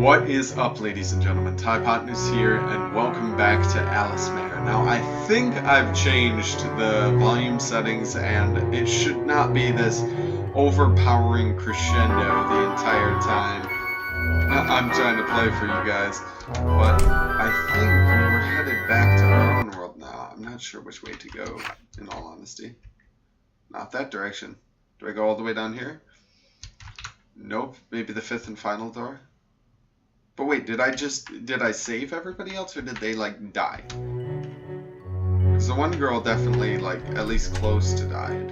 What is up, ladies and gentlemen? Typotnus here, and welcome back to Alicemare. Now, I think I've changed the volume settings, and it should not be this overpowering crescendo the entire time I'm trying to play for you guys. But I think we're headed back to our own world now. I'm not sure which way to go, in all honesty. Not that direction. Do I go all the way down here? Nope. Maybe the fifth and final door? But wait, did I save everybody else, or did they, like, die? Because the one girl definitely, like, at least close to died.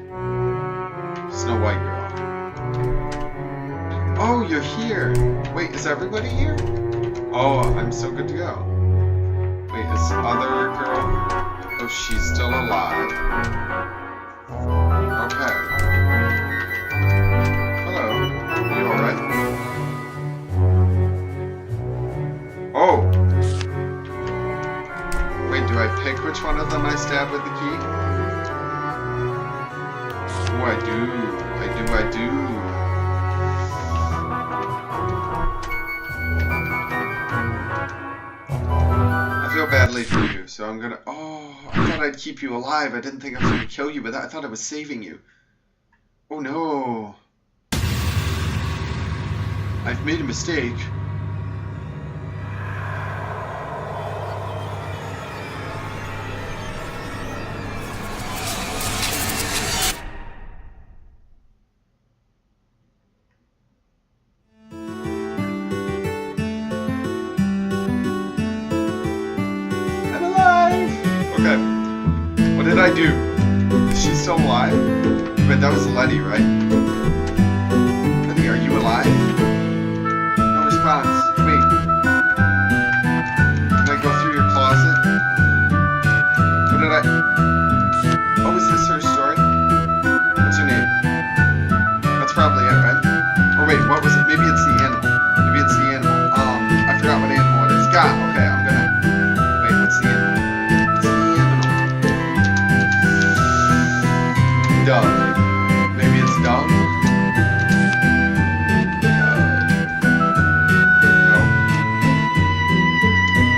Snow White girl. Oh, you're here! Wait, is everybody here? Oh, I'm so good to go. Wait, is the other girl... Oh, she's still alive. Okay. Hello. Are you alright? Oh! Wait, do I pick which one of them I stab with the key? Oh, I do. I do. I feel badly for you, so I'm gonna... Oh, I thought I'd keep you alive. I didn't think I was gonna kill you with that. I thought I was saving you. Oh no. I've made a mistake. What did I do? Is she still alive? Wait, that was Letty, right? Letty, are you alive? No response. Wait. Can I go through your closet? What did I... Oh, is this her story? What's her name? That's probably it, right? Or wait, what was it? Maybe it's the animal. Maybe it's the animal. I forgot what animal it is. God, okay, I'm gonna... Wait, what's the animal? Dog. Maybe it's dog? No.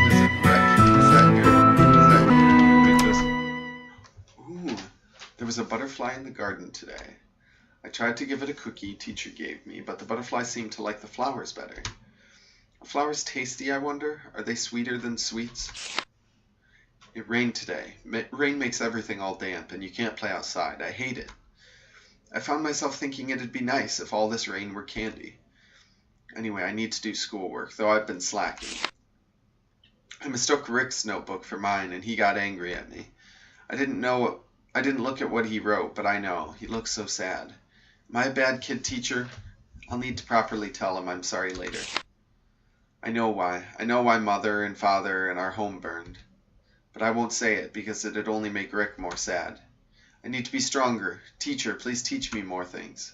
Is it Rick? Is that good? Is that wait, this? Ooh. There was a butterfly in the garden today. I tried to give it a cookie teacher gave me, but the butterfly seemed to like the flowers better. Are flowers tasty, I wonder? Are they sweeter than sweets? It rained today. Rain makes everything all damp, and you can't play outside. I hate it. I found myself thinking it'd be nice if all this rain were candy. Anyway, I need to do schoolwork, though I've been slacking. I mistook Rick's notebook for mine, and he got angry at me. I didn't look at what he wrote, but I know. He looks so sad. Am I a bad kid, teacher? I'll need to properly tell him I'm sorry later. I know why. I know why Mother and Father and our home burned. But I won't say it, because it'd only make Rick more sad. I need to be stronger. Teacher, please teach me more things.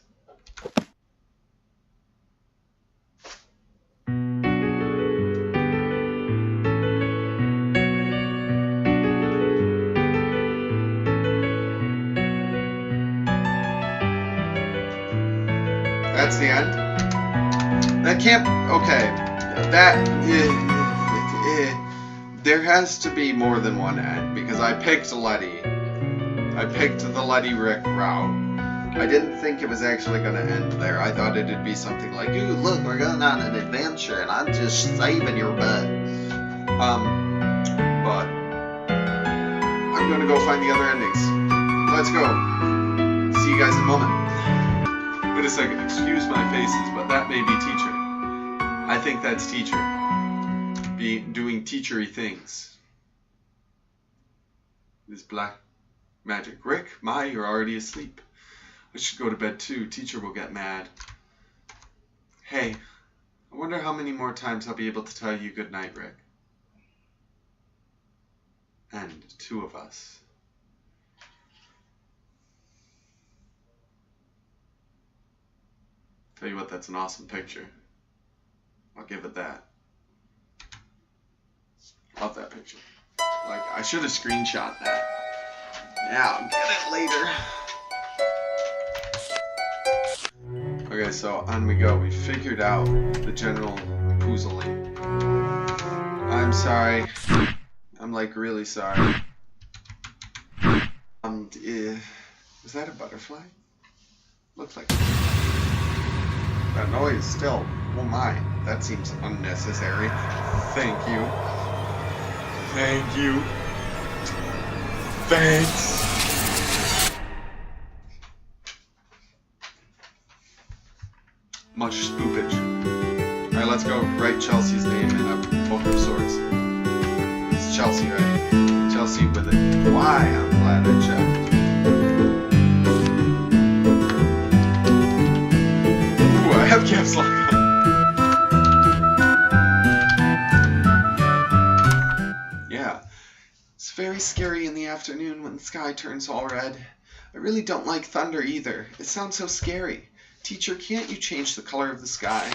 That's the end? That can't... Okay. That... There has to be more than one end, because I picked Letty. I picked the Letty Rick route. I didn't think it was actually going to end there. I thought it'd be something like, ooh, look, we're going on an adventure, and I'm just saving your butt. But I'm going to go find the other endings. Let's go. See you guys in a moment. Wait a second, excuse my faces, but that may be teacher. I think that's teacher. Doing teachery things. This black magic. Rick, you're already asleep. I should go to bed too. Teacher will get mad. Hey, I wonder how many more times I'll be able to tell you good night, Rick. And 2 of us. Tell you what, that's an awesome picture. I'll give it that. Love that picture. Like, I should have screenshot that. Yeah, I'll get it later. Okay, so on we go. We figured out the general puzzling. I'm sorry. I'm like really sorry. Is that a butterfly? Looks like that noise still. Oh my, that seems unnecessary. Thank you. Thank you. Thanks. Much spoopage. Alright, let's go write Chelsea's name in a book of sorts. It's Chelsea, right? Chelsea with it. Why? I'm glad I checked. Ooh, I have caps lock on. Yeah. It's very scary in the afternoon when the sky turns all red. I really don't like thunder either. It sounds so scary. Teacher, can't you change the color of the sky?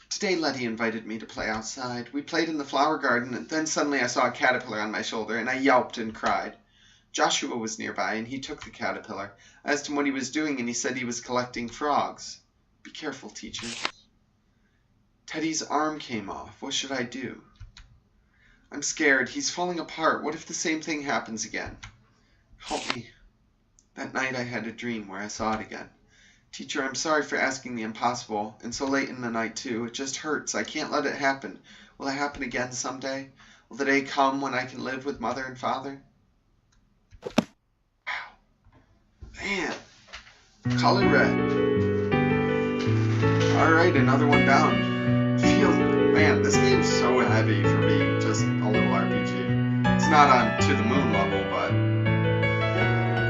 Today Letty invited me to play outside. We played in the flower garden, and then suddenly I saw a caterpillar on my shoulder, and I yelped and cried. Joshua was nearby, and he took the caterpillar. I asked him what he was doing, and he said he was collecting frogs. Be careful, teacher. Teddy's arm came off. What should I do? I'm scared. He's falling apart. What if the same thing happens again? Help me. That night I had a dream where I saw it again. Teacher, I'm sorry for asking the impossible, and so late in the night, too. It just hurts. I can't let it happen. Will it happen again someday? Will the day come when I can live with Mother and Father? Wow. Man. Color red. Alright, another one down. Man, this game's so heavy for being just a little RPG. It's not on To the Moon level, but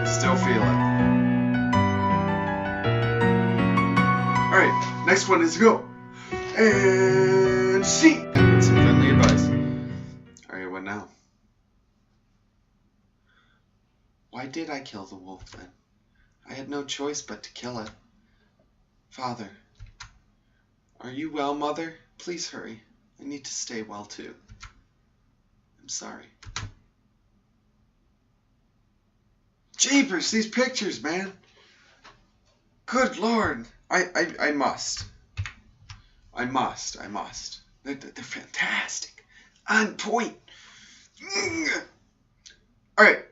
still feel it. Alright, next one is go. And see. Some friendly advice. Alright, what now? Why did I kill the wolf then? I had no choice but to kill it. Father. Are you well, Mother? Please hurry. I need to stay well too. I'm sorry. Jeepers, these pictures, man. Good Lord. I must. They're fantastic. On point. Alright,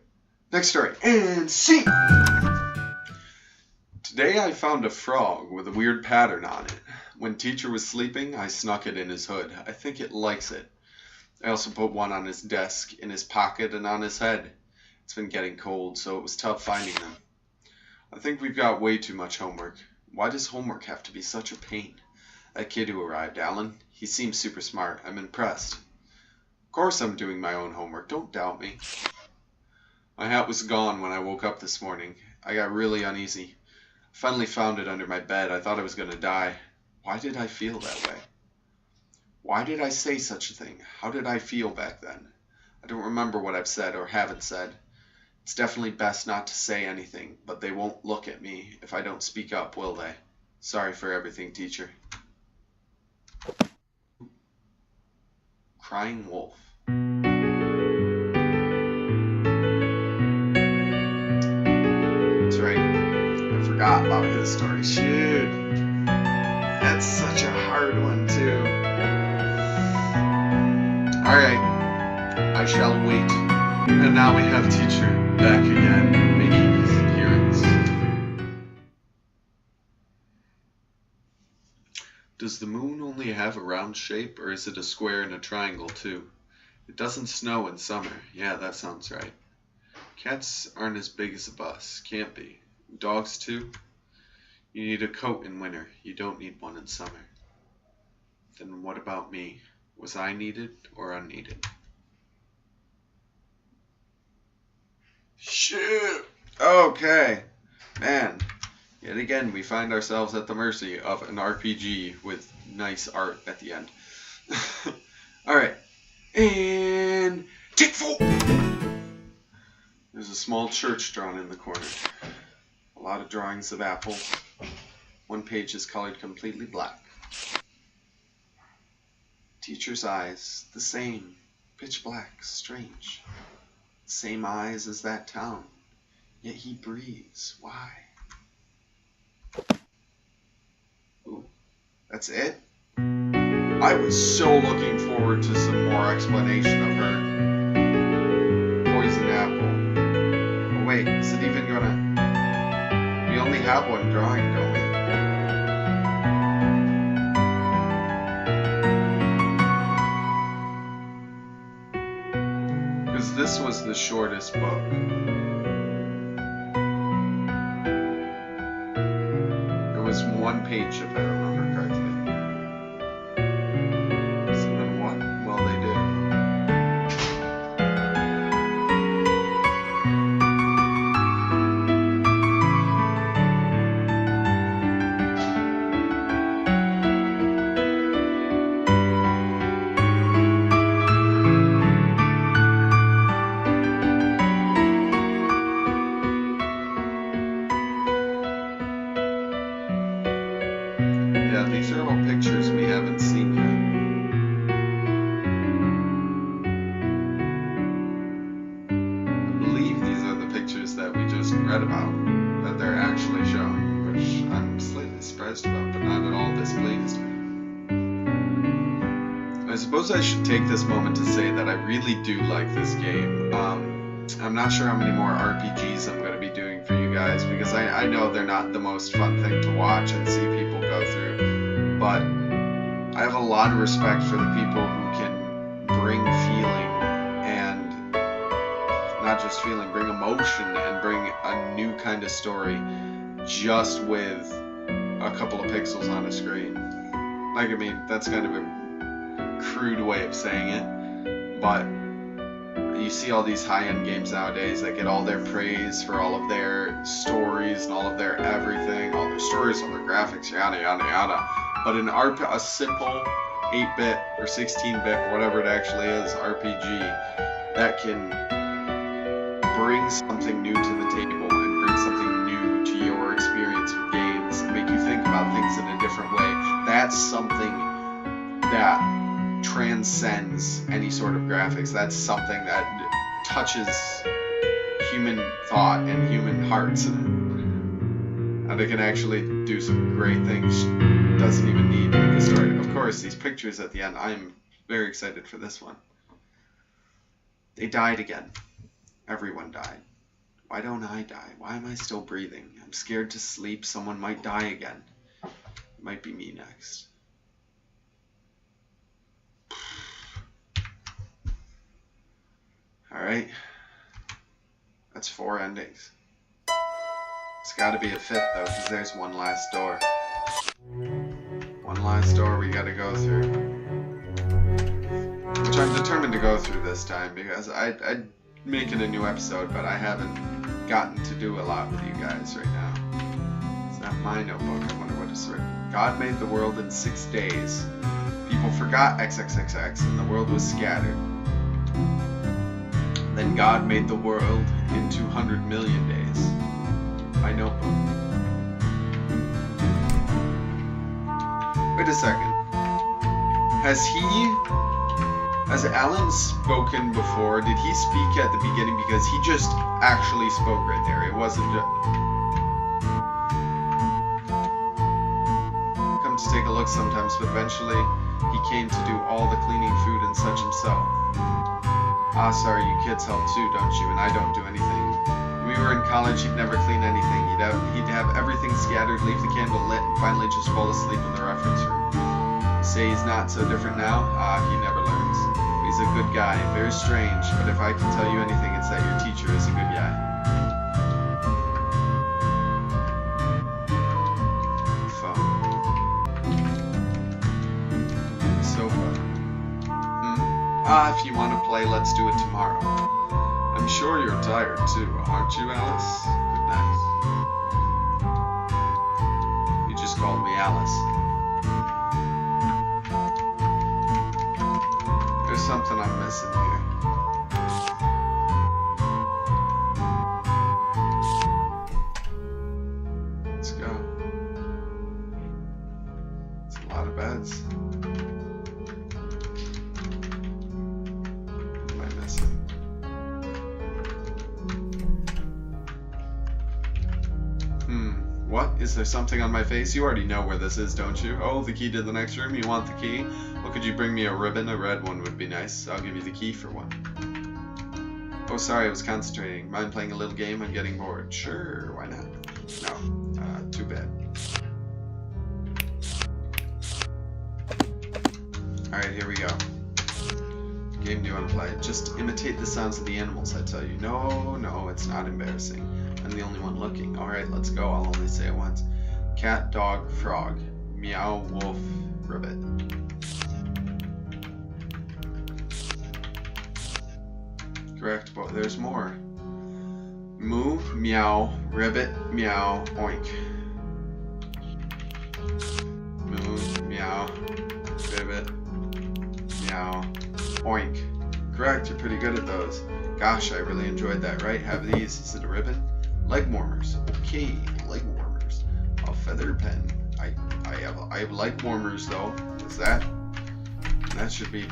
next story. And see. Today I found a frog with a weird pattern on it. When teacher was sleeping, I snuck it in his hood. I think it likes it. I also put one on his desk, in his pocket, and on his head. It's been getting cold, so it was tough finding them. I think we've got way too much homework. Why does homework have to be such a pain? That kid who arrived, Alan, he seems super smart. I'm impressed. Of course I'm doing my own homework. Don't doubt me. My hat was gone when I woke up this morning. I got really uneasy. I finally found it under my bed. I thought I was going to die. Why did I feel that way? Why did I say such a thing? How did I feel back then? I don't remember what I've said or haven't said. It's definitely best not to say anything, but they won't look at me if I don't speak up, will they? Sorry for everything, teacher. Crying wolf. That's right. I forgot about his story. Shoot. That's such a hard one, too. Alright. I shall wait. And now we have teacher back again, making his appearance. Does the moon only have a round shape, or is it a square and a triangle, too? It doesn't snow in summer. Yeah, that sounds right. Cats aren't as big as a bus. Can't be. Dogs, too? You need a coat in winter. You don't need one in summer. Then what about me? Was I needed or unneeded? Shit! Okay. Man. Yet again, we find ourselves at the mercy of an RPG with nice art at the end. Alright. And take 4! There's a small church drawn in the corner. A lot of drawings of apples. One page is colored completely black. Teacher's eyes, the same. Pitch black, strange. Same eyes as that town. Yet he breathes. Why? Ooh, that's it? I was so looking forward to some more explanation of her poison apple. Oh wait, is it even gonna... We only have one drawing, don't we? Because this was the shortest book. It was one page, if I remember correctly. So then what? Well, they did. Yeah, these are all pictures we haven't seen yet. I believe these are the pictures that we just read about, that they're actually showing, which I'm slightly surprised about, but not at all displeased. I suppose I should take this moment to say that I really do like this game. I'm not sure how many more RPGs I'm going to be doing for you guys, because I know they're not the most fun thing to watch and see people go through, but I have a lot of respect for the people who can bring feeling, and not just feeling, bring emotion and bring a new kind of story just with a couple of pixels on a screen. Like, I mean, that's kind of a crude way of saying it, but you see all these high-end games nowadays that get all their praise for all of their stories and all of their everything, all their stories, all their graphics, yada yada yada. But a simple 8-bit or 16-bit or whatever it actually is RPG that can bring something new to the table and bring something new to your experience with games and make you think about things in a different way, that's something that transcends any sort of graphics. That's something that touches human thought and human hearts, and it can actually do some great things. Doesn't even need the story. Of course, these pictures at the end, I'm very excited for this one. They died again. Everyone died. Why don't I die? Why am I still breathing? I'm scared to sleep. Someone might die again. It might be me next. Alright. That's 4 endings. It's gotta be a 5th though, because there's one last door. One last door we gotta go through. Which I'm determined to go through this time, because I'd make it a new episode, but I haven't gotten to do a lot with you guys right now. It's not my notebook. I wonder what it's written. God made the world in 6 days. People forgot XXXX and the world was scattered. Then God made the world in 200 million days. My notebook. Wait a second. Has Alan spoken before? Did he speak at the beginning? Because he just actually spoke right there. It wasn't just... Come to take a look sometimes, but eventually he came to do all the cleaning, food, and such himself. Ah, sorry, you kids help too, don't you? And I don't do anything. When we were in college, he'd never clean anything. He'd have everything scattered, leave the candle lit, and finally just fall asleep in the reference room. Say he's not so different now? Ah, he never learns. He's a good guy, very strange, but if I can tell you anything, it's that your teacher is a good guy. Phone. Sofa. Ah, if you want to play, let's do it tomorrow. I'm sure you're tired too, aren't you, Alice? Good night. You just called me Alice. There's something I'm missing here. Let's go. It's a lot of beds. What am I missing? What? Is there something on my face? You already know where this is, don't you? Oh, the key to the next room? You want the key? Well, could you bring me a ribbon? A red one would be nice. I'll give you the key for one. Oh, sorry, I was concentrating. Mind playing a little game? I'm getting bored. Sure, why not? No, too bad. Alright, here we go. What game do you want to play? Just imitate the sounds of the animals, I tell you. No, it's not embarrassing. I'm the only one looking. Alright, let's go. I'll only say it once. Cat, dog, frog. Meow, wolf, ribbit. Correct, but there's more. Moo, meow, ribbit, meow, oink. Moo, meow, ribbit, meow, oink. Correct, you're pretty good at those. Gosh, I really enjoyed that, right? Have these. Is it a ribbon? Leg warmers. Okay, leg warmers. A feather pen. I have leg warmers though. What's that? That should be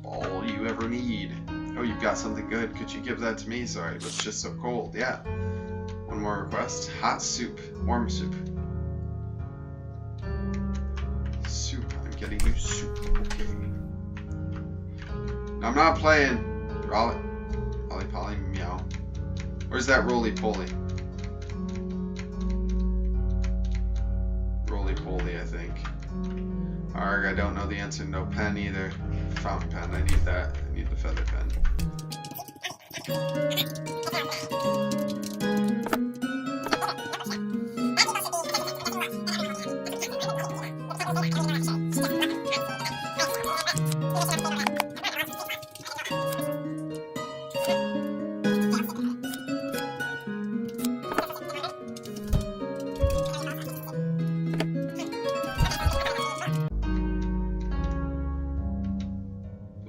all you ever need. Oh, you've got something good. Could you give that to me? Sorry, it was just so cold. Yeah. One more request. Hot soup. Warm soup. Soup. I'm getting you soup. Okay. No, I'm not playing. Rolly Polly meow. Where's that roly poly? Roly poly, I think. Arg, I don't know the answer. No pen either. Fountain pen. I need that. I need the feather pen.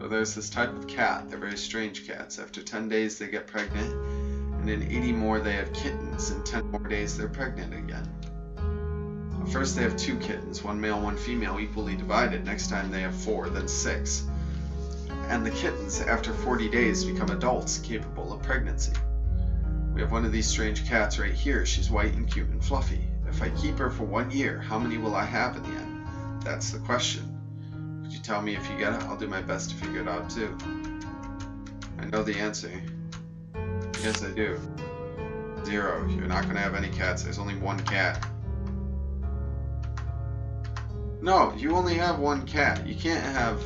There's this type of cat. They're very strange cats. After 10 days they get pregnant, and in 80 more they have kittens. In 10 more days they're pregnant again. First they have 2 kittens, 1 male, 1 female, equally divided. Next time they have 4, then 6. And the kittens, after 40 days, become adults capable of pregnancy. We have one of these strange cats right here. She's white and cute and fluffy. If I keep her for 1 year, how many will I have in the end? That's the question. Could you tell me if you get it? I'll do my best to figure it out too. I know the answer. Yes, I do. 0. You're not going to have any cats. There's only 1 cat. No, you only have 1 cat. You can't have...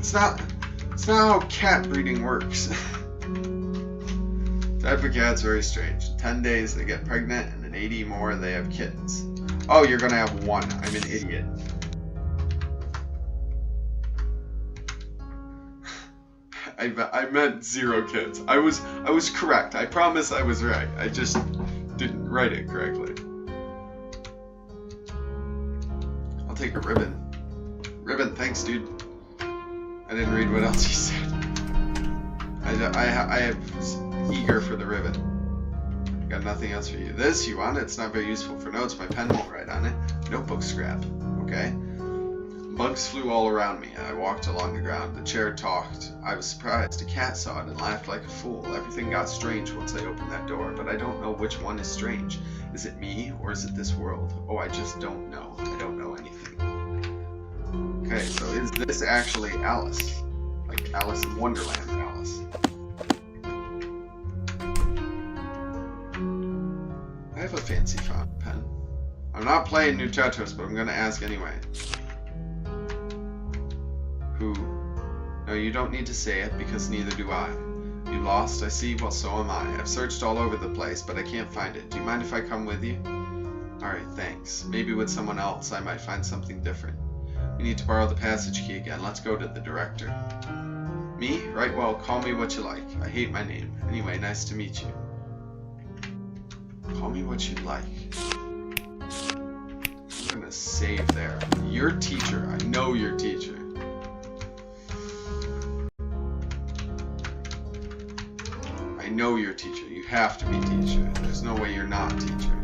It's not how cat breeding works. Type of cat's very strange. In 10 days they get pregnant, and in 80 more they have kittens. Oh, you're gonna have 1. I'm an idiot. I meant 0 kids. I was correct. I promise I was right. I just didn't write it correctly. I'll take a ribbon. Ribbon, thanks, dude. I didn't read what else he said. I was eager for the ribbon. Got nothing else for you. This, you want it? It's not very useful for notes. My pen won't write on it. Notebook scrap. Okay. Bugs flew all around me, and I walked along the ground. The chair talked. I was surprised. A cat saw it and laughed like a fool. Everything got strange once I opened that door, but I don't know which one is strange. Is it me, or is it this world? Oh, I just don't know. I don't know anything. Okay, so is this actually Alice? Like Alice in Wonderland Alice? I have a fancy fountain pen. I'm not playing New Tetris, but I'm going to ask anyway. Who? No, you don't need to say it, because neither do I. You lost, I see? Well, so am I. I've searched all over the place, but I can't find it. Do you mind if I come with you? Alright, thanks. Maybe with someone else I might find something different. We need to borrow the passage key again. Let's go to the director. Me? Right, well, call me what you like. I hate my name. Anyway, nice to meet you. Call me what you like. I'm gonna save there. Your teacher. I know your teacher. I know your teacher. You have to be teacher. There's no way you're not teacher.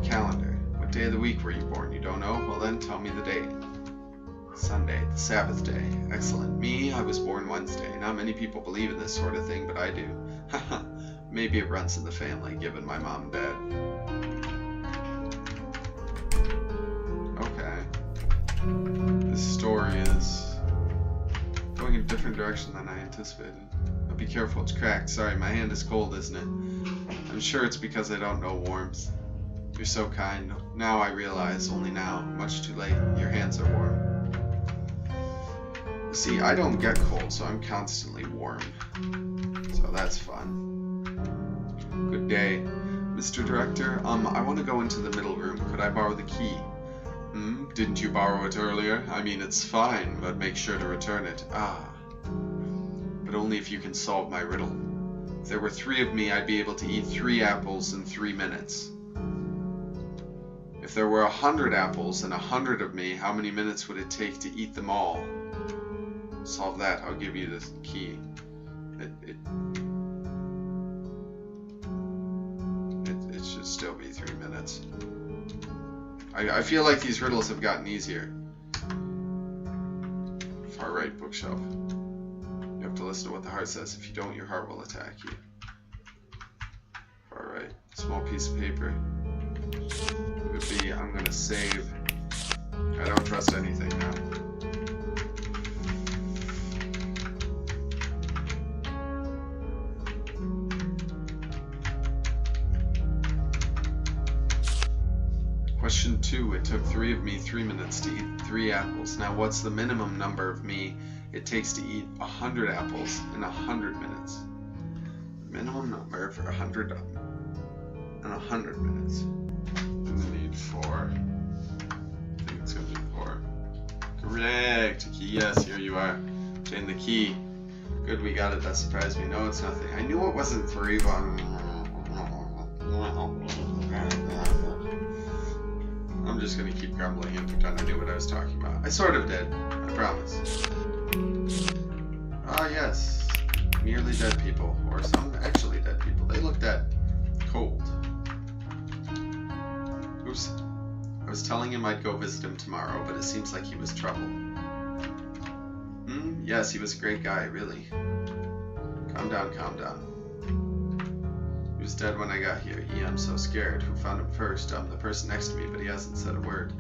Calendar. What day of the week were you born? You don't know? Well then, tell me the date. Sunday, the Sabbath day. Excellent. Me, I was born Wednesday. Not many people believe in this sort of thing, but I do. Haha. Maybe it runs in the family, given my mom and dad. direction than I anticipated. But be careful, it's cracked. Sorry, my hand is cold, isn't it? I'm sure it's because I don't know warmth. You're so kind. Now I realize, only now, much too late, your hands are warm. You see, I don't get cold, so I'm constantly warm. So that's fun. Good day. Mr. Director, I want to go into the middle room. Could I borrow the key? Didn't you borrow it earlier? I mean, it's fine, but make sure to return it. But only if you can solve my riddle. If there were 3 of me, I'd be able to eat 3 apples in 3 minutes. If there were 100 apples and 100 of me, how many minutes would it take to eat them all? Solve that, I'll give you the key. It should still be 3 minutes. I feel like these riddles have gotten easier. Far right bookshelf. You have to listen to what the heart says. If you don't, your heart will attack you. Far right. Small piece of paper. It would be, I'm gonna save. I don't trust anything now. Question 2. It took 3 of me 3 minutes to eat 3 apples. Now what's the minimum number of me it takes to eat 100 apples in 100 minutes? Minimum number for 100 in 100 minutes. We need 4. I think it's going to be 4. Correct! Yes, here you are. Obtain the key. Good, we got it. That surprised me. No, it's nothing. I knew it wasn't 3, but I'm just going to keep grumbling and pretend I knew what I was talking about. I sort of did. I promise. Ah, yes. Nearly dead people. Or some actually dead people. They look dead. Cold. Oops. I was telling him I'd go visit him tomorrow, but it seems like he was trouble. Yes, he was a great guy, really. Calm down, calm down. He was dead when I got here. I'm so scared. Who found him first? The person next to me, but he hasn't said a word.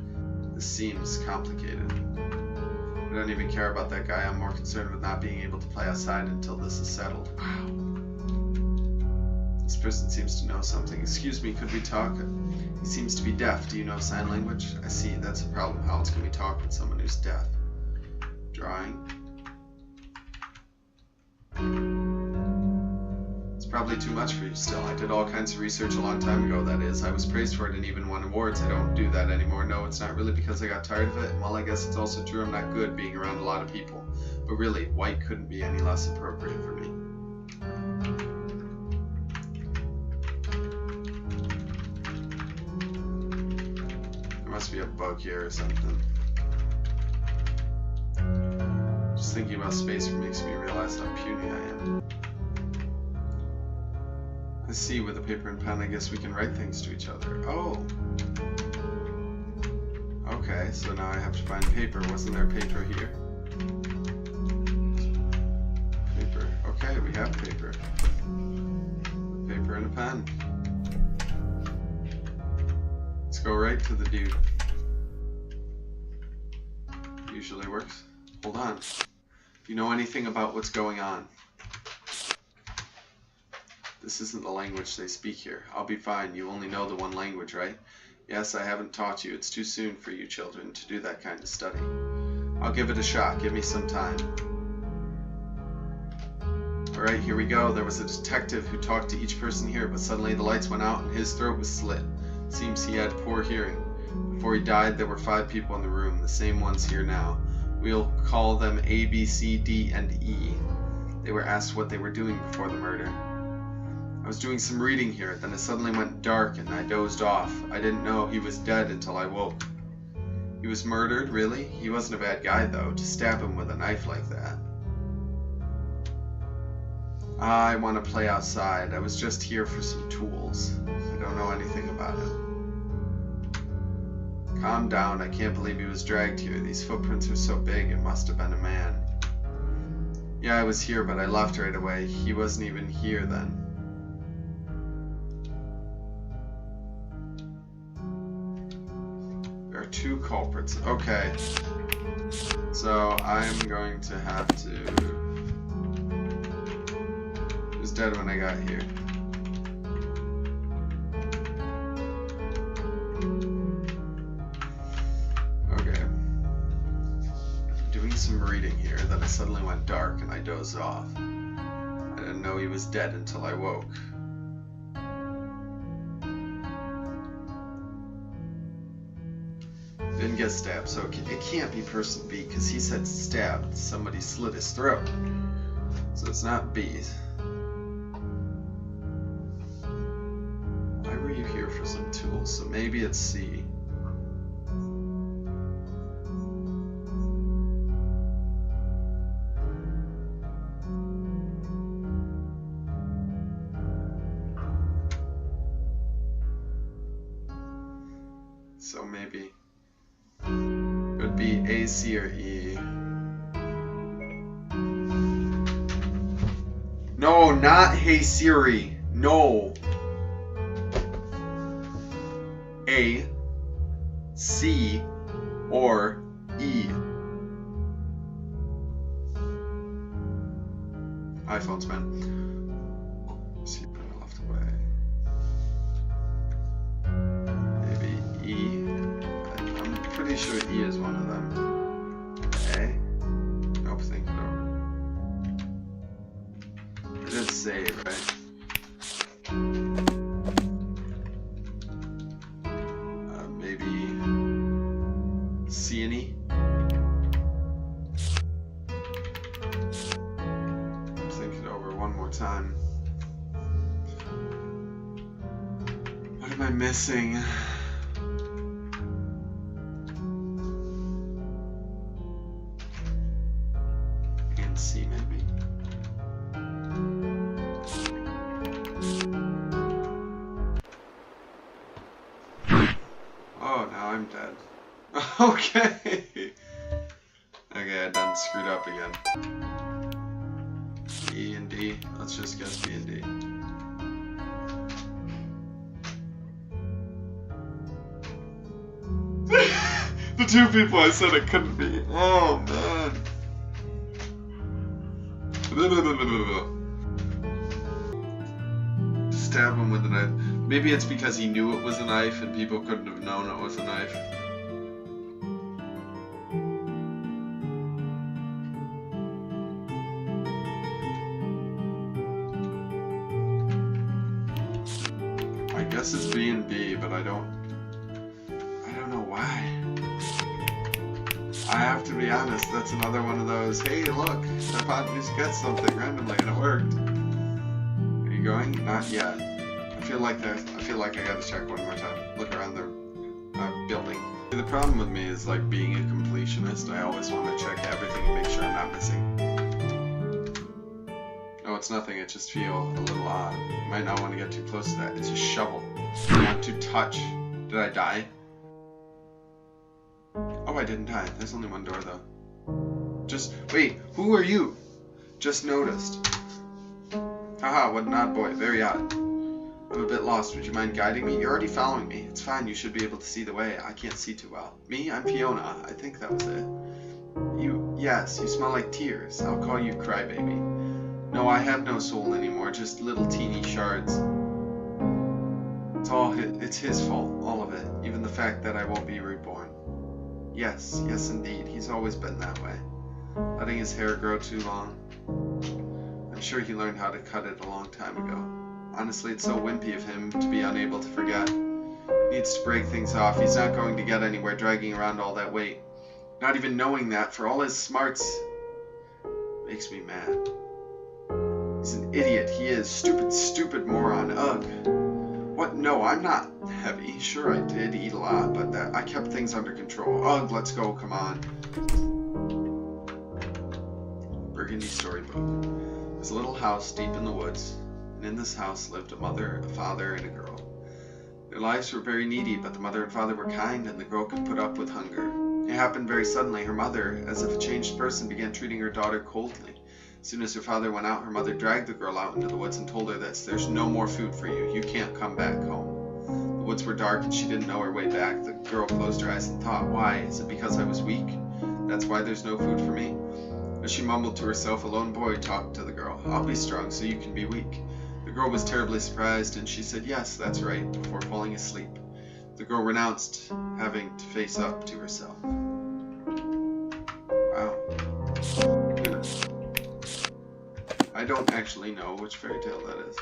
This seems complicated. I don't even care about that guy. I'm more concerned with not being able to play outside until this is settled. Wow. This person seems to know something. Excuse me, could we talk? He seems to be deaf. Do you know sign language? I see, that's a problem. How else can we talk with someone who's deaf? Drawing. It's probably too much for you still. I did all kinds of research a long time ago, that is. I was praised for it and even won awards. I don't do that anymore. No, it's not really because I got tired of it. And well, I guess it's also true I'm not good being around a lot of people. But really, white couldn't be any less appropriate for me. There must be a bug here or something. Just thinking about space makes me realize how puny I am. I see, with a paper and pen, I guess we can write things to each other. Oh! Okay, so now I have to find paper. Wasn't there paper here? Paper. Okay, we have paper. Paper and a pen. Let's go right to the dude. Usually works. Hold on. Do you know anything about what's going on? This isn't the language they speak here. I'll be fine. You only know the one language, right? Yes, I haven't taught you. It's too soon for you children to do that kind of study. I'll give it a shot. Give me some time. Alright, here we go. There was a detective who talked to each person here, but suddenly the lights went out and his throat was slit. Seems he had poor hearing. Before he died, there were 5 people in the room, the same ones here now. We'll call them A, B, C, D, and E. They were asked what they were doing before the murder. I was doing some reading here, then it suddenly went dark and I dozed off. I didn't know he was dead until I woke. He was murdered, really? He wasn't a bad guy, though, to stab him with a knife like that. I want to play outside. I was just here for some tools. I don't know anything about it. Calm down. I can't believe he was dragged here. These footprints are so big, it must have been a man. Yeah, I was here, but I left right away. He wasn't even here then. There are 2 culprits. Okay. So I'm going to have to dead when I got here. Okay. Doing some reading here, then it suddenly went dark and I dozed off. I didn't know he was dead until I woke. Didn't get stabbed, so it can't be person B because he said stabbed. Somebody slit his throat. So it's not B. Why were you here for some tools? So maybe it's C. So maybe it would be A, C, or E. No, not Hey Siri. No. A, C, or E. iPhones, man. See if I left away. Maybe E. I'm pretty sure E is one of them. A? Nope, think it over. I did say it, right? Maybe C and E? Think it over one more time. What am I missing? And C maybe. Oh, now I'm dead. Okay. Okay, I done screwed up again. E and D. Let's just guess B and D. The two people I said it couldn't be. Oh man. Stab him with a knife. Maybe it's because he knew it was a knife and people couldn't have known it was a knife. I guess it's B and B, but I don't know why. I have to be honest, that's another one of those, hey look, I popped just get something randomly and it worked. Are you going? Not yet. I feel like I gotta check one more time. Look around the building. The problem with me is like being a completionist, I always want to check everything and make sure I'm not missing. No, it's nothing, it just feel a little odd. You might not want to get too close to that. It's a shovel. Not to touch. Did I die? Oh, I didn't die. There's only one door though. Just wait, who are you? Just noticed. Haha, what an odd boy. Very odd. I'm a bit lost. Would you mind guiding me? You're already following me. It's fine. You should be able to see the way. I can't see too well. Me? I'm Fiona. I think that was it. Yes, you smell like tears. I'll call you Crybaby. No, I have no soul anymore. Just little teeny shards. It's his fault. All of it. Even the fact that I won't be reborn. Yes, yes indeed. He's always been that way. Letting his hair grow too long. I'm sure he learned how to cut it a long time ago. Honestly, it's so wimpy of him to be unable to forget. He needs to break things off. He's not going to get anywhere dragging around all that weight. Not even knowing that, for all his smarts, makes me mad. He's an idiot. He is. Stupid, stupid moron. Ugh. What? No, I'm not heavy. Sure, I did eat a lot, but I kept things under control. Ugh, let's go. Come on. Burgundy storybook. There's a little house deep in the woods. And in this house lived a mother, a father, and a girl. Their lives were very needy, but the mother and father were kind, and the girl could put up with hunger. It happened very suddenly. Her mother, as if a changed person, began treating her daughter coldly. As soon as her father went out, her mother dragged the girl out into the woods and told her this: there's no more food for you. You can't come back home. The woods were dark, and she didn't know her way back. The girl closed her eyes and thought, why? Is it because I was weak? That's why there's no food for me? But she mumbled to herself, a lone boy talked to the girl. I'll be strong so you can be weak. The girl was terribly surprised, and she said, yes, that's right, before falling asleep. The girl renounced having to face up to herself. Wow. I don't actually know which fairy tale that is.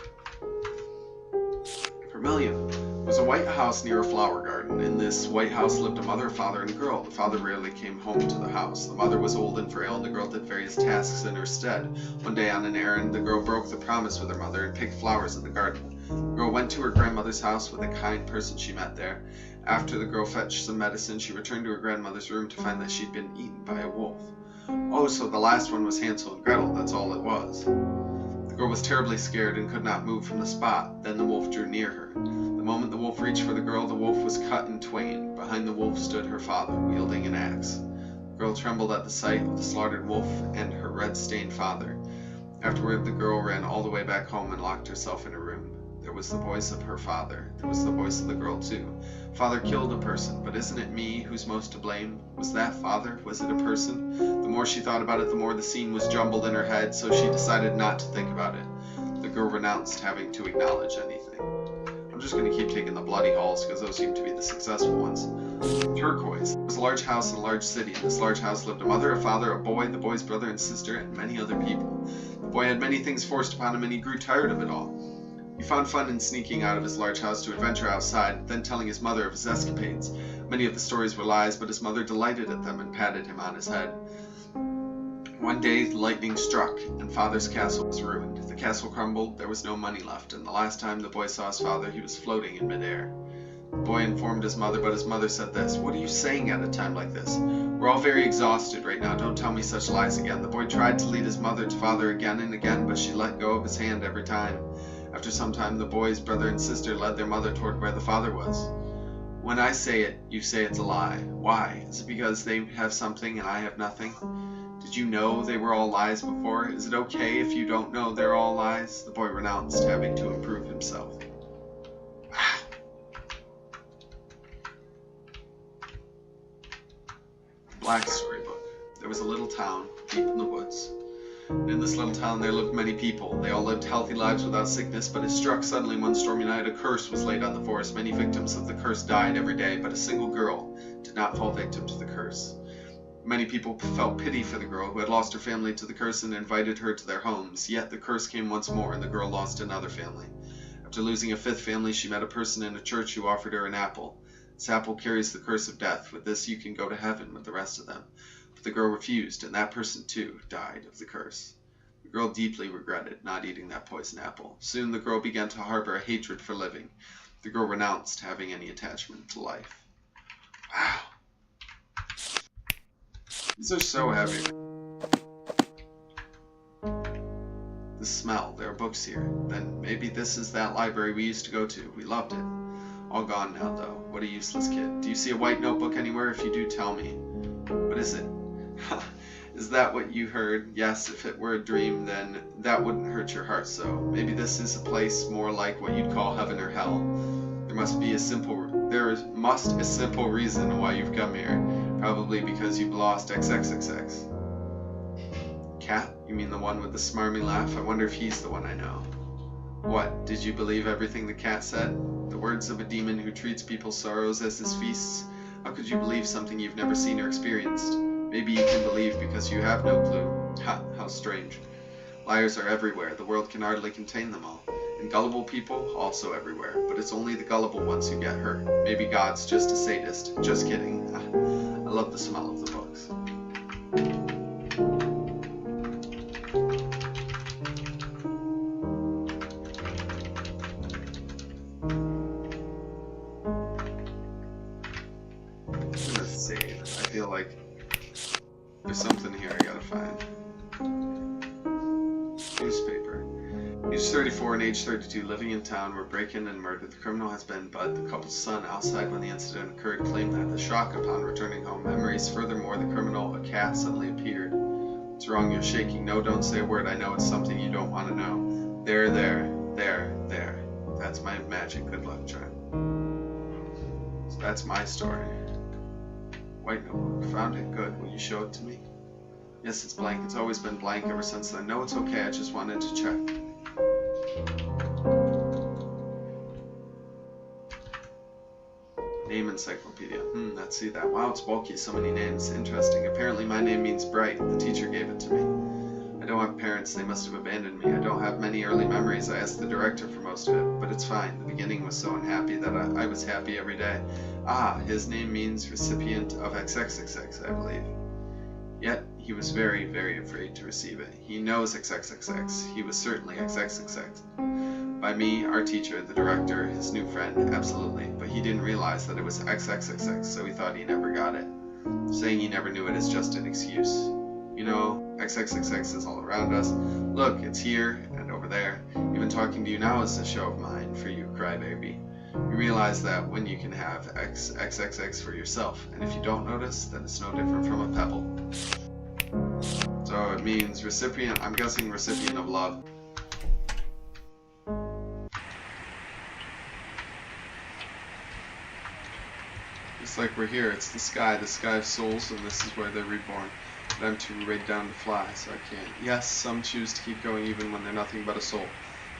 Vermilion. There was a white house near a flower garden. In this white house lived a mother, a father, and a girl. The father rarely came home to the house. The mother was old and frail, and the girl did various tasks in her stead. One day on an errand, the girl broke the promise with her mother and picked flowers in the garden. The girl went to her grandmother's house with a kind person she met there. After the girl fetched some medicine, she returned to her grandmother's room to find that she'd been eaten by a wolf. Oh, so the last one was Hansel and Gretel, that's all it was. The girl was terribly scared and could not move from the spot. Then the wolf drew near her. The moment the wolf reached for the girl, the wolf was cut in twain. Behind the wolf stood her father, wielding an axe. The girl trembled at the sight of the slaughtered wolf and her red-stained father. Afterward, the girl ran all the way back home and locked herself in her room. There was the voice of her father. There was the voice of the girl, too. Father killed a person, but isn't it me who's most to blame? Was that father? Was it a person? The more she thought about it, the more the scene was jumbled in her head, so she decided not to think about it. The girl renounced having to acknowledge anything. I'm just going to keep taking the bloody halls, because those seem to be the successful ones. Turquoise. There was a large house in a large city. In this large house lived a mother, a father, a boy, the boy's brother and sister, and many other people. The boy had many things forced upon him, and he grew tired of it all. He found fun in sneaking out of his large house to adventure outside, then telling his mother of his escapades. Many of the stories were lies, but his mother delighted at them and patted him on his head. One day, lightning struck, and Father's castle was ruined. The castle crumbled, there was no money left, and the last time the boy saw his father, he was floating in midair. The boy informed his mother, but his mother said this, "What are you saying at a time like this? We're all very exhausted right now, don't tell me such lies again." The boy tried to lead his mother to Father again and again, but she let go of his hand every time. After some time, the boy's brother and sister led their mother toward where the father was. "When I say it, you say it's a lie. Why? Is it because they have something and I have nothing? Did you know they were all lies before? Is it okay if you don't know they're all lies?" The boy renounced having to improve himself. Black Storybook. There was a little town deep in the woods. In this little town there lived many people. They all lived healthy lives without sickness, but it struck suddenly one stormy night. A curse was laid on the forest. Many victims of the curse died every day, but a single girl did not fall victim to the curse. Many people felt pity for the girl who had lost her family to the curse and invited her to their homes. Yet the curse came once more, and the girl lost another family. After losing a fifth family, she met a person in a church who offered her an apple. This apple carries the curse of death. With this you can go to heaven with the rest of them. The girl refused, and that person, too, died of the curse. The girl deeply regretted not eating that poison apple. Soon the girl began to harbor a hatred for living. The girl renounced having any attachment to life. Wow. These are so heavy. The smell. There are books here. Then maybe this is that library we used to go to. We loved it. All gone now, though. What a useless kid. Do you see a white notebook anywhere? If you do, tell me. What is it? Is that what you heard? Yes, if it were a dream, then that wouldn't hurt your heart so. Maybe this is a place more like what you'd call heaven or hell. There must a simple reason why you've come here. Probably because you've lost XXXX. Cat? You mean the one with the smarmy laugh? I wonder if he's the one I know. What? Did you believe everything the cat said? The words of a demon who treats people's sorrows as his feasts? How could you believe something you've never seen or experienced? Maybe you can believe because you have no clue. Ha, how strange. Liars are everywhere. The world can hardly contain them all. And gullible people, also everywhere. But it's only the gullible ones who get hurt. Maybe God's just a sadist. Just kidding. I love the smell of the books. Let's see. I feel like there's something here I gotta find. Newspaper. Age 34 and age 32, living in town, were break-in and murdered. The criminal has been Bud. The couple's son, outside when the incident occurred, claimed that the shock upon returning home memories. Furthermore, the criminal, a cat, suddenly appeared. What's wrong? You're shaking. No, don't say a word. I know it's something you don't want to know. There. That's my magic good luck charm. So that's my story. White notebook. Found it. Good. Will you show it to me? Yes, it's blank. It's always been blank ever since then. No, it's okay. I just wanted to check. Name encyclopedia. Let's see that. Wow, it's bulky. So many names. Interesting. Apparently my name means bright. The teacher gave it to me. I don't have parents. They must have abandoned me. I don't have many early memories. I asked the director for most of it, but it's fine. The beginning was so unhappy that I was happy every day. Ah, his name means recipient of XXXX, I believe. Yet, he was very, very afraid to receive it. He knows XXXX. He was certainly XXXX. By me, our teacher, the director, his new friend, absolutely. But he didn't realize that it was XXXX, so he thought he never got it. Saying he never knew it is just an excuse. You know, XXXX is all around us. Look, it's here and over there. Even talking to you now is a show of mine for you, crybaby. You realize that when you can have XXXX for yourself, and if you don't notice, then it's no different from a pebble. So it means recipient, I'm guessing recipient of love. Just like we're here, it's the sky of souls, and this is where they're reborn. But I'm too weighed down to fly, so I can't. Yes, some choose to keep going even when they're nothing but a soul.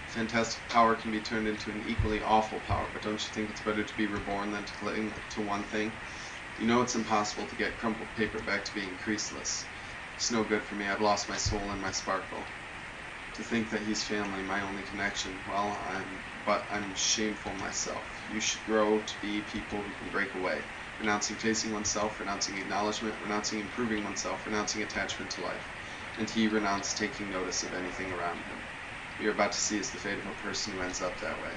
Fantastic power can be turned into an equally awful power, but don't you think it's better to be reborn than to cling to one thing? You know it's impossible to get crumpled paper back to being creaseless. It's no good for me. I've lost my soul and my sparkle. To think that he's family, my only connection, well, I'm shameful myself. You should grow to be people who can break away, renouncing facing oneself, renouncing acknowledgement, renouncing improving oneself, renouncing attachment to life. And he renounced taking notice of anything around him. What you're about to see is the fate of a person who ends up that way.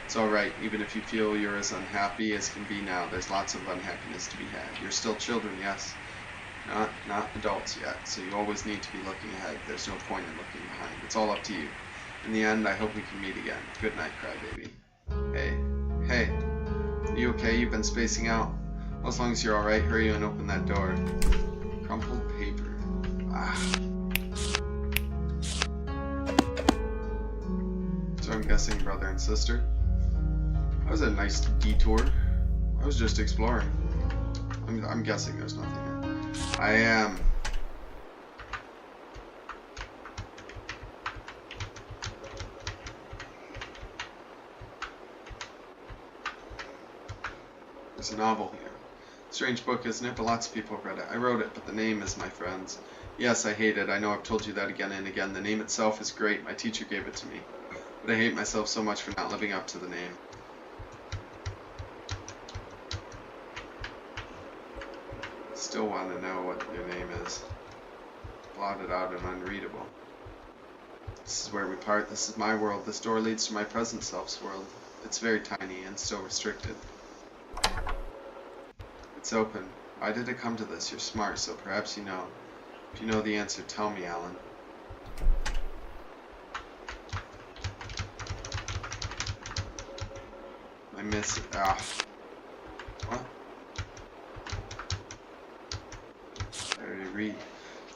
It's alright, even if you feel you're as unhappy as can be now, there's lots of unhappiness to be had. You're still children, yes. Not adults yet, so you always need to be looking ahead. There's no point in looking behind. It's all up to you. In the end, I hope we can meet again. Good night, crybaby. Hey. Are you okay? You've been spacing out? Well, as long as you're alright, hurry and open that door. Crumpled paper. So I'm guessing brother and sister. That was a nice detour. I was just exploring. I'm guessing there's nothing here. I am. There's a novel here. Strange book, isn't it? But lots of people have read it. I wrote it, but the name is my friend's. Yes, I hate it. I know I've told you that again and again. The name itself is great. My teacher gave it to me. But I hate myself so much for not living up to the name. Still want to know what your name is. Blotted out and unreadable. This is where we part. This is my world. This door leads to my present self's world. It's very tiny and still restricted. It's open. Why did it come to this? You're smart, so perhaps you know. If you know the answer, tell me, Alan. I miss it. What? I already read.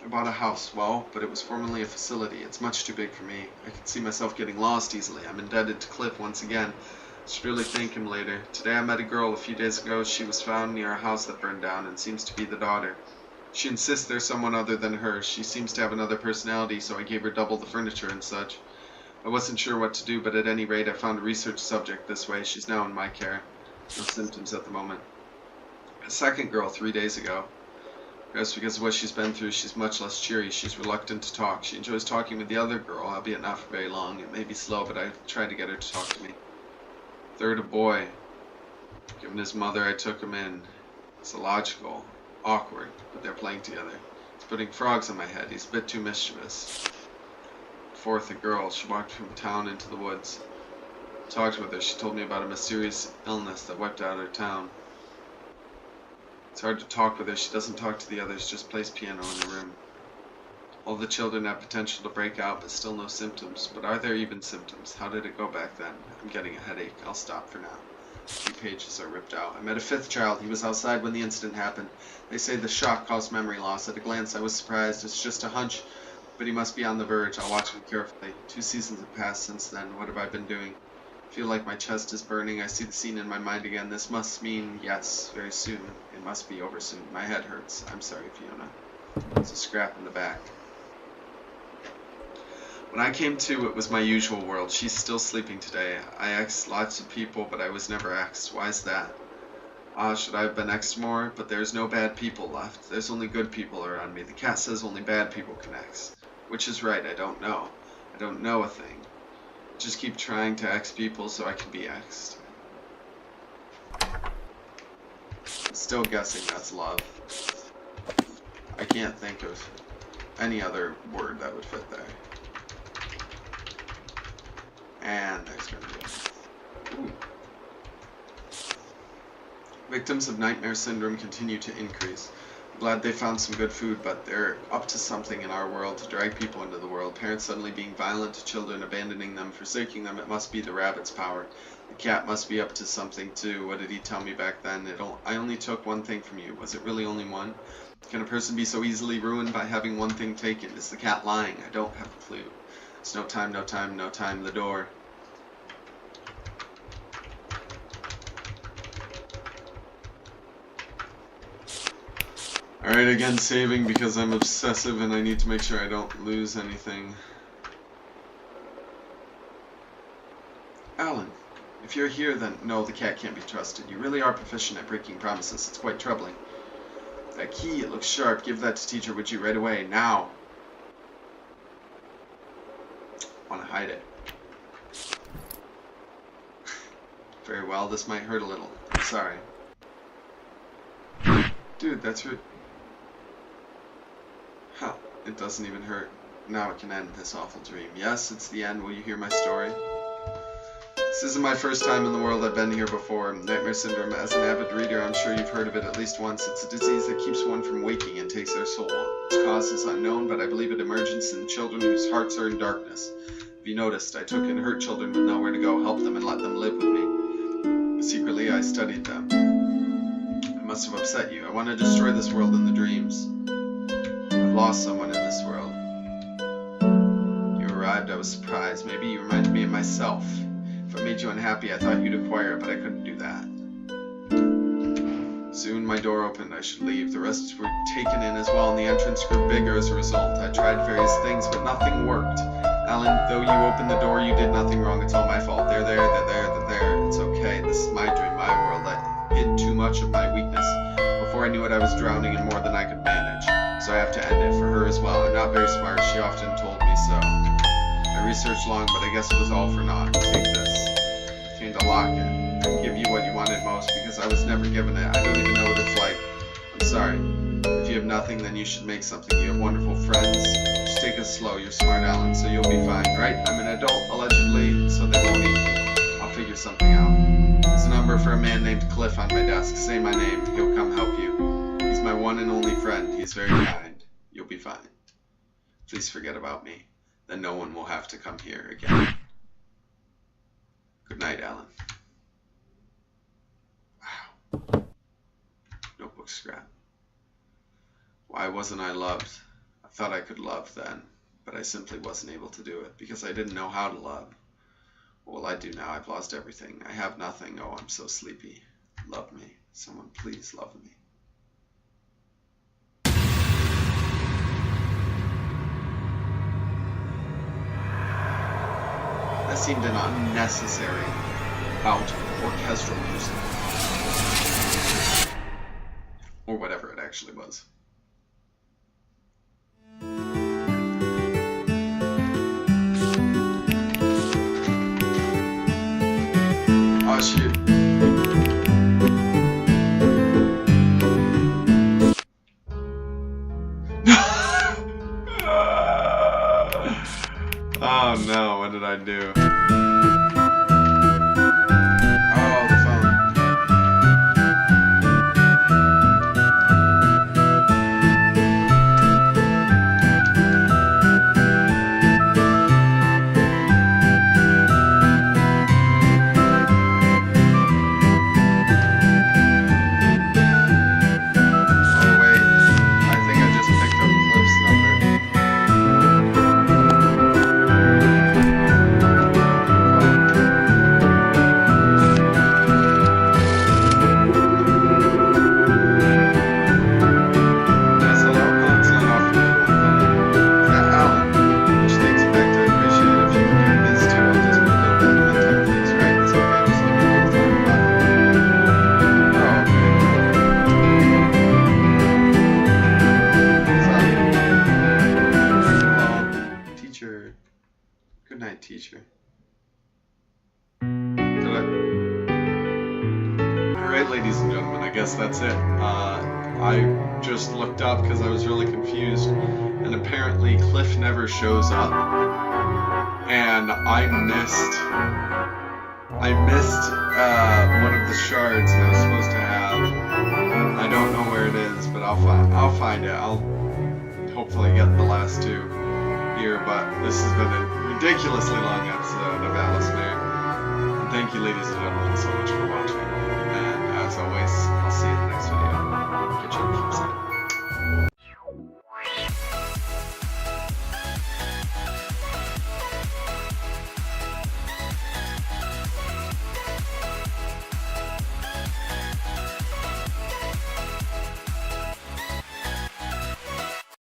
I bought a house, well, but it was formerly a facility. It's much too big for me. I can see myself getting lost easily. I'm indebted to Cliff once again. I should really thank him later. Today I met a girl a few days ago. She was found near a house that burned down and seems to be the daughter. She insists there's someone other than her. She seems to have another personality, so I gave her double the furniture and such. I wasn't sure what to do, but at any rate I found a research subject this way. She's now in my care. No symptoms at the moment. A second girl 3 days ago. Perhaps because of what she's been through, she's much less cheery. She's reluctant to talk. She enjoys talking with the other girl, albeit not for very long. It may be slow, but I tried to get her to talk to me. Third, a boy. Given his mother, I took him in. It's illogical, awkward, but they're playing together. He's putting frogs on my head. He's a bit too mischievous. Fourth, a girl. She walked from town into the woods. I talked with her. She told me about a mysterious illness that wiped out her town. It's hard to talk with her. She doesn't talk to the others, just plays piano in the room. All the children have potential to break out, but still no symptoms. But are there even symptoms? How did it go back then? I'm getting a headache. I'll stop for now. A few pages are ripped out. I met a fifth child. He was outside when the incident happened. They say the shock caused memory loss. At a glance, I was surprised. It's just a hunch, but he must be on the verge. I'll watch him carefully. 2 seasons have passed since then. What have I been doing? I feel like my chest is burning. I see the scene in my mind again. This must mean, yes, very soon. It must be over soon. My head hurts. I'm sorry, Fiona. There's a scrap in the back. When I came to, it was my usual world. She's still sleeping today. I asked lots of people, but I was never asked. Why is that? Should I have been asked more? But there's no bad people left. There's only good people around me. The cat says only bad people can ask. Which is right, I don't know. I don't know a thing. I just keep trying to ask people so I can be asked. I'm still guessing that's love. I can't think of any other word that would fit there. And there's going to be Victims of nightmare syndrome continue to increase. I'm glad they found some good food, but they're up to something in our world to drag people into the world. Parents suddenly being violent to children, abandoning them, forsaking them. It must be the rabbit's power. The cat must be up to something too. What did he tell me back then? I only took one thing from you. Was it really only one? Can a person be so easily ruined by having one thing taken? Is the cat lying? I don't have a clue. It's no time, no time, no time. The door. Alright, again saving because I'm obsessive and I need to make sure I don't lose anything. Alan, if you're here then no, the cat can't be trusted. You really are proficient at breaking promises. It's quite troubling. That key, it looks sharp. Give that to teacher, would you, right away, now. Want to hide it. Very well, this might hurt a little. I'm sorry. Dude, that's right. Huh, it doesn't even hurt. Now it can end this awful dream. Yes, it's the end. Will you hear my story? This isn't my first time in the world. I've been here before. Nightmare syndrome. As an avid reader, I'm sure you've heard of it at least once. It's a disease that keeps one from waking and takes their soul. Its cause is unknown, but I believe it emerges in children whose hearts are in darkness. If you noticed, I took and hurt children with nowhere to go, helped them, and let them live with me. Secretly, I studied them. I must have upset you. I want to destroy this world and the dreams. I've lost someone in this world. You arrived, I was surprised. Maybe you reminded me of myself. If I made you unhappy, I thought you'd acquire it, but I couldn't do that. Soon my door opened. I should leave. The rest were taken in as well, and the entrance grew bigger as a result. I tried various things, but nothing worked. Alan, though you opened the door, you did nothing wrong. It's all my fault. They're there, they're there, they're there. It's okay. This is my dream, my world. I hid too much of my weakness. Before I knew it, I was drowning in more than I could manage. So I have to end it for her as well. I'm not very smart. She often told me so. I researched long, but I guess it was all for naught. Take this. It contained a locket. I can give you what you wanted most because I was never given it. I don't even know what it's like. I'm sorry. If you have nothing, then you should make something. You have wonderful friends. Just take it slow. You're smart, Alan, so you'll be fine, right? I'm an adult, allegedly, so they won't eat me. I'll figure something out. There's a number for a man named Cliff on my desk. Say my name. He'll come help you. He's my one and only friend. He's very kind. You'll be fine. Please forget about me. Then no one will have to come here again. Good night, Alan. Wow. Notebook scrap. Why wasn't I loved? I thought I could love then, but I simply wasn't able to do it because I didn't know how to love. What will I do now? I've lost everything. I have nothing. Oh, I'm so sleepy. Love me. Someone please love me. That seemed an unnecessary bout of orchestral music. Or whatever it actually was. Oh shoot. Oh no, what did I do? Oh, the phone. Oh wait, I think I just picked up Cliff's number. teacher. Did I? Alright, ladies and gentlemen, I guess that's it. I just looked up because I was really confused, and apparently Cliff never shows up, and I missed one of the shards that I was supposed to have. I don't know where it is, but I'll find it. I'll hopefully get the last two here, but this has been a ridiculously long episode of Alicemare. And thank you, ladies and gentlemen, so much for watching.